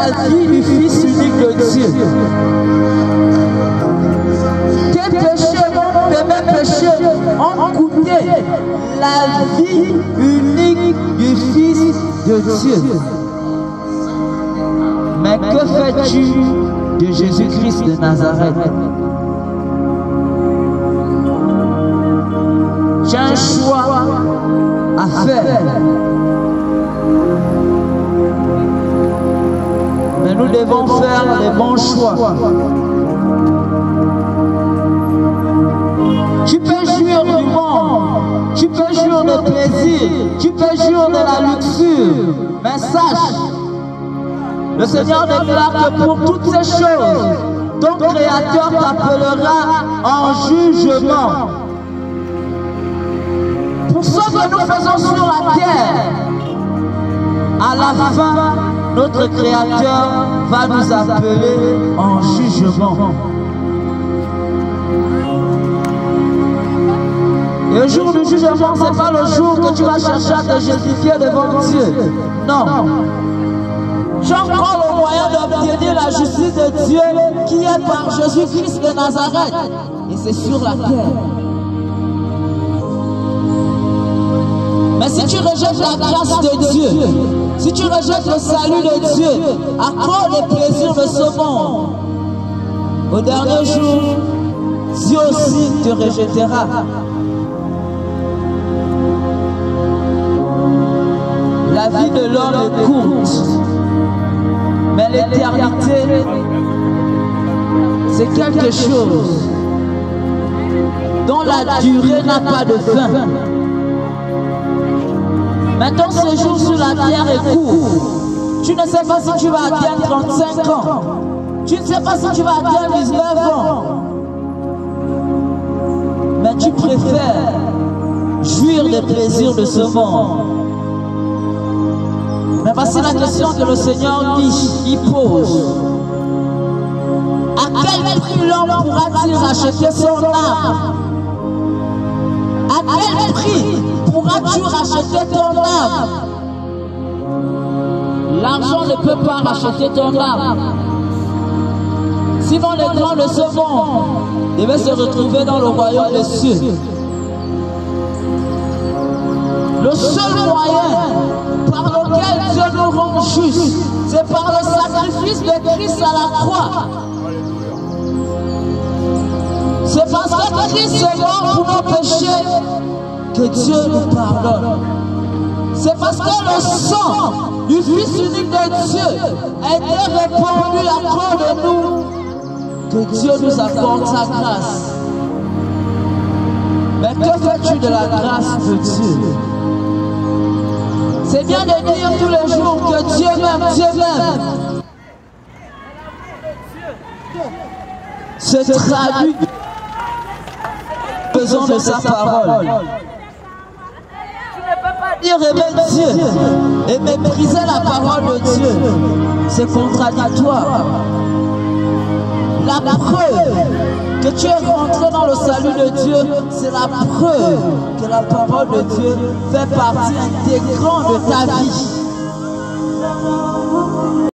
la vie du Fils unique de Dieu. Tes péchés, mes péchés ont coûté la vie unique du Fils de Dieu. Mais que fais-tu de Jésus-Christ de Nazareth? J'ai un choix à faire. Mais nous devons faire les bons choix. Tu peux jouir du monde, tu peux jouir de plaisir, tu peux jouir de la luxure. Mais sache, le Seigneur déclare que pour toutes ces choses, ton Créateur t'appellera en jugement. Pour ce que nous faisons sur la terre, à la fin, notre Créateur va nous appeler en jugement. Et le jour du jugement, ce n'est pas le jour que tu vas chercher à te justifier devant Dieu. Non. J'ai encore le moyen d'obtenir la justice de Dieu qui est par Jésus-Christ de Nazareth. Et c'est sur la terre. Mais si tu rejettes la grâce de Dieu, si tu rejettes le salut de Dieu à cause des plaisirs de ce monde, au dernier jour, Dieu aussi te rejettera. La vie de l'homme est courte, mais l'éternité, c'est quelque chose dont la durée n'a pas de fin. Mais ton séjour sur la terre est court. Tu ne sais pas si tu vas atteindre 35 ans. Tu ne sais pas si tu vas atteindre 19 ans. Mais tu préfères jouir des plaisirs de ce monde. Mais voici la question que le Seigneur dit, il pose. À quel prix l'homme pourra-t-il racheter son âme? À quel prix pourras-tu racheter ton âme? L'argent ne peut pas racheter ton âme. Sinon les grands de ce monde devaient se retrouver dans le royaume des cieux. Le seul moyen par lequel Dieu nous rend justes, c'est par le sacrifice de Christ à la croix. C'est parce que Christ est mort pour nos péchés que Dieu nous pardonne. C'est parce que le sang du Fils unique de Dieu a été répandu à cause de nous que Dieu nous accorde sa grâce. Mais que fais-tu de la grâce de Dieu? C'est bien de dire tous les jours que Dieu m'aime, Dieu m'aime. C'est traduit besoin de sa parole. Tu ne peux pas dire aimer Dieu et mépriser la parole de Dieu. C'est contradictoire. La preuve que tu es rentré dans le salut de Dieu, c'est la preuve que la parole de Dieu fait partie intégrante de ta vie.